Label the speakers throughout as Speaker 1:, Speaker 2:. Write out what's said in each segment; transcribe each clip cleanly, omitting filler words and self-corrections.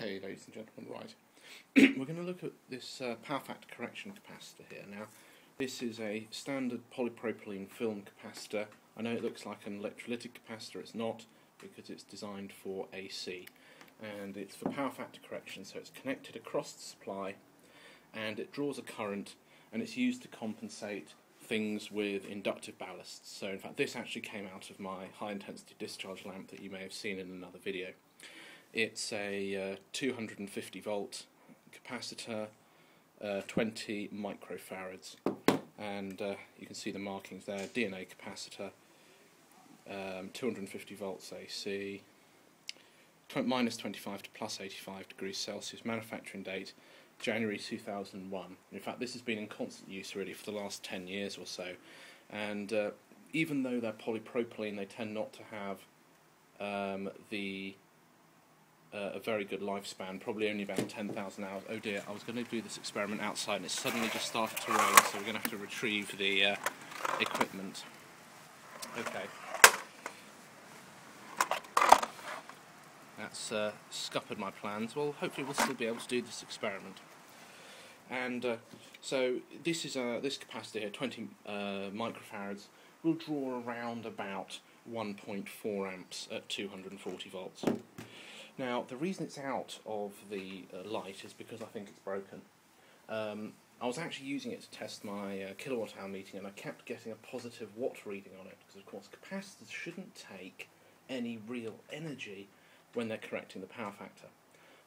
Speaker 1: Okay, ladies and gentlemen, right. We're going to look at this power factor correction capacitor here. Now, this is a standard polypropylene film capacitor. I know it looks like an electrolytic capacitor. It's not, because it's designed for AC. And it's for power factor correction, so it's connected across the supply, and it draws a current, and it's used to compensate things with inductive ballasts. So, in fact, this actually came out of my high-intensity discharge lamp that you may have seen in another video. It's a 250 volt capacitor, 20 microfarads, and you can see the markings there. DNA capacitor, 250 volts AC, minus 25 to plus 85 degrees Celsius, manufacturing date January 2001. In fact, this has been in constant use really for the last 10 years or so, and even though they're polypropylene, they tend not to have a very good lifespan, probably only about 10,000 hours. Oh dear, I was going to do this experiment outside and it suddenly just started to rain, so we're going to have to retrieve the equipment. Okay. That's scuppered my plans. Well, hopefully we'll still be able to do this experiment. And so this is this capacitor here, 20 microfarads, will draw around about 1.4 amps at 240 volts. Now, the reason it's out of the light is because I think it's broken. I was actually using it to test my kilowatt hour meter, and I kept getting a positive watt reading on it, because of course capacitors shouldn't take any real energy when they're correcting the power factor.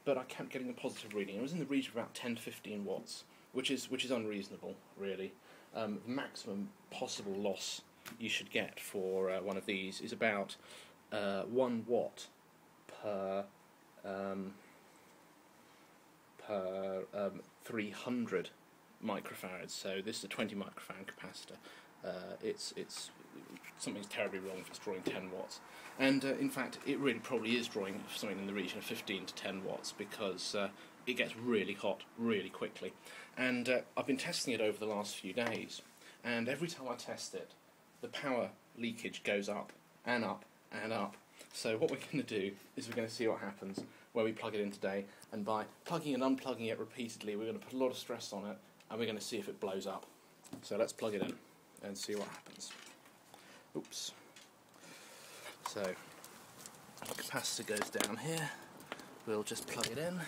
Speaker 1: But I kept getting a positive reading. It was in the region of about 10 to 15 watts, which is unreasonable, really. The maximum possible loss you should get for one of these is about 1 watt per 300 microfarads. So this is a 20 microfarad capacitor. It's something's terribly wrong if it's drawing 10 watts. And in fact, it really probably is drawing something in the region of 15 to 10 watts, because it gets really hot really quickly. And I've been testing it over the last few days, and every time I test it, the power leakage goes up and up and up. So what we're going to do is we're going to see what happens where we plug it in today, and by plugging and unplugging it repeatedly, we're going to put a lot of stress on it, and we're going to see if it blows up. So let's plug it in and see what happens. Oops. So the capacitor goes down here. We'll just plug it in.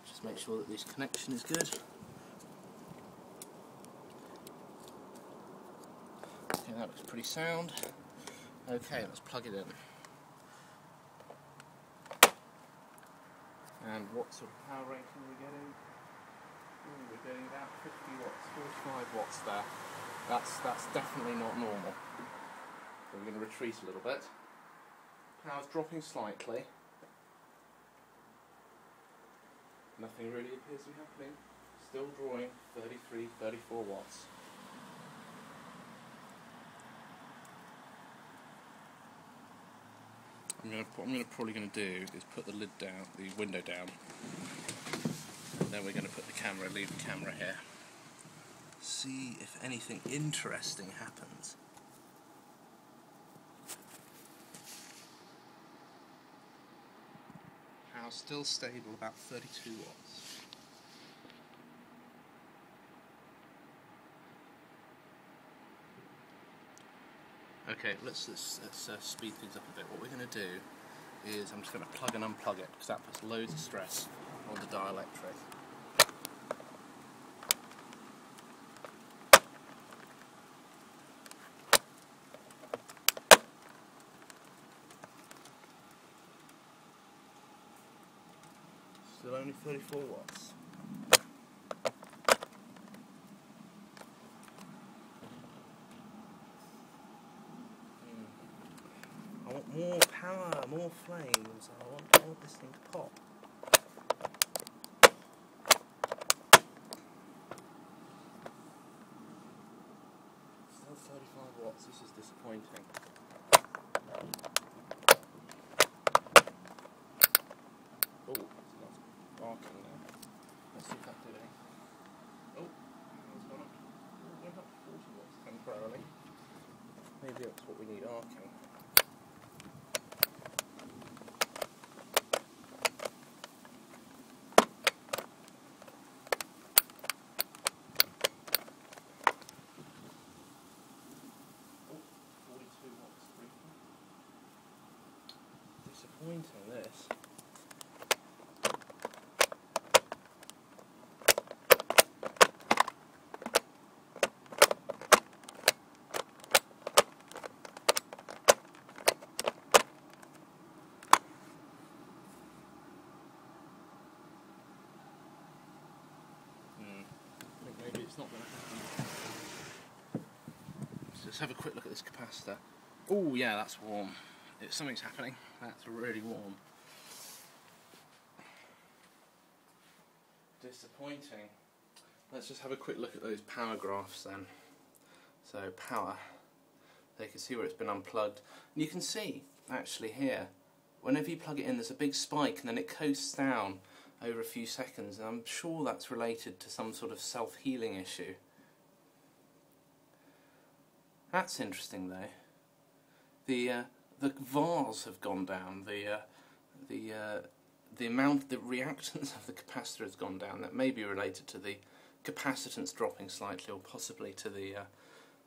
Speaker 1: Just make sure that this connection is good. Okay, that looks pretty sound. Okay, let's plug it in. And what sort of power rating are we getting? Ooh, we're getting about 50 watts, 45 watts there. That's definitely not normal. So we're going to retreat a little bit. Power's dropping slightly. Nothing really appears to be happening. Still drawing 33, 34 watts. What I'm probably going to do is put the lid down, the window down, and then we're going to put the camera, leave the camera here. See if anything interesting happens. Power's still stable, about 32 watts. Okay, let's speed things up a bit. What we're going to do is I'm just going to plug and unplug it, because that puts loads of stress on the dielectric. Still only 34 watts. I want more power, more flames. I want this thing to pop. Still 35 watts. This is disappointing. Oh, there's lots of barking there. Let's see if that did anything. Oh, it's gone up. It went up to 40 watts temporarily. Maybe that's what we need arcing. disappointing, this. I think maybe it's not going to happen. Let's have a quick look at this capacitor. Oh yeah, that's warm. Something's happening. That's really warm. Disappointing. Let's just have a quick look at those power graphs then. So power, they can see where it's been unplugged. And you can see, actually here, whenever you plug it in there's a big spike and then it coasts down over a few seconds, and I'm sure that's related to some sort of self-healing issue. That's interesting though. The VARs have gone down. The amount, the reactance of the capacitor has gone down. That may be related to the capacitance dropping slightly, or possibly to the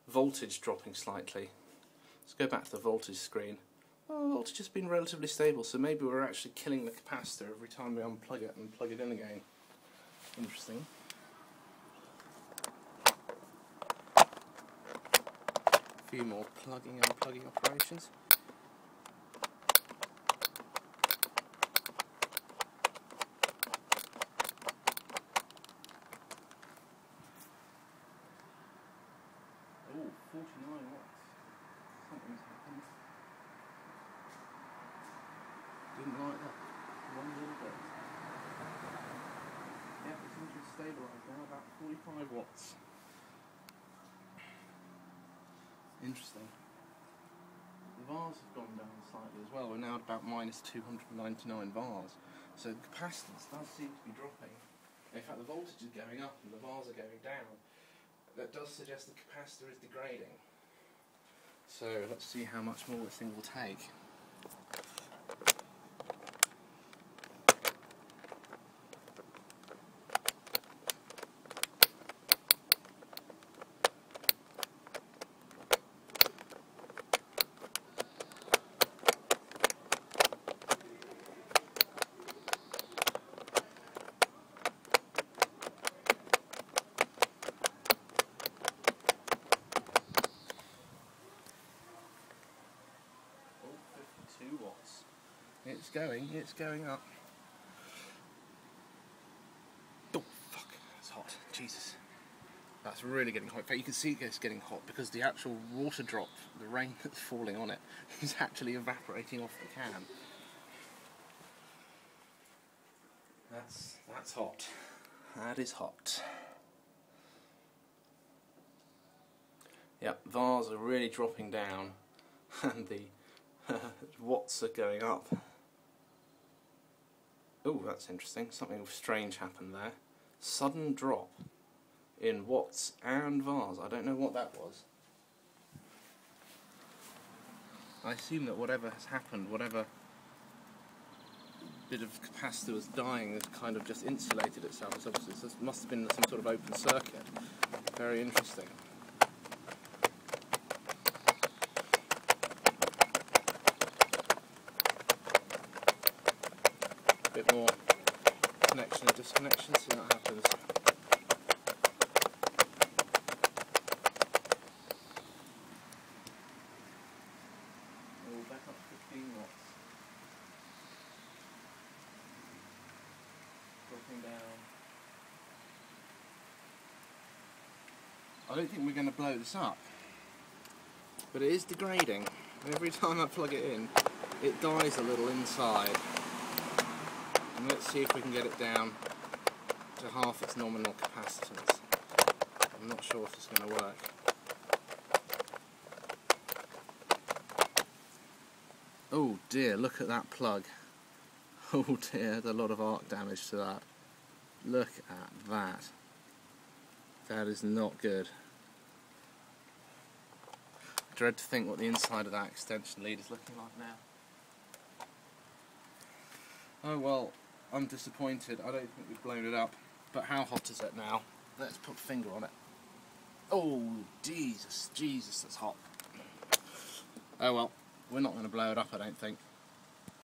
Speaker 1: voltage dropping slightly. Let's go back to the voltage screen. Oh, the voltage has been relatively stable, so maybe we're actually killing the capacitor every time we unplug it and plug it in again. Interesting. A few more plugging and unplugging operations. Oh, 49 watts. Something's happened. Didn't like that. One little bit. Yeah, it seems to have stabilised now, about 45 watts. Interesting. The VARs have gone down slightly as well. We're now at about minus 299 VARs. So the capacitance does seem to be dropping. In fact, the voltage is going up and the VARs are going down. That does suggest the capacitor is degrading. So let's see how much more this thing will take. Watts. It's going up. Oh fuck, it's hot. Jesus. That's really getting hot. In fact, you can see it's getting hot because the actual water drop, the rain that's falling on it, is actually evaporating off the can. That's hot. That is hot. Yeah, VARs are really dropping down and the watts are going up. Oh, that's interesting. Something strange happened there. Sudden drop in watts and VARs. I don't know what that was. I assume that whatever has happened, whatever bit of capacitor was dying, has kind of just insulated itself. It's obviously, this must have been some sort of open circuit. Very interesting. Bit more connection and disconnection, see what happens. Oh, back up to 15 watts. Dropping down. I don't think we're going to blow this up, but it is degrading. Every time I plug it in, it dies a little inside. And let's see if we can get it down to half its nominal capacitance. I'm not sure if it's going to work. Oh dear, look at that plug. Oh dear, there's a lot of arc damage to that. Look at that. That is not good. I dread to think what the inside of that extension lead is looking like now. Oh well, I'm disappointed. I don't think we've blown it up. But how hot is it now? Let's put a finger on it. Oh, Jesus, that's hot. Oh well, we're not going to blow it up, I don't think.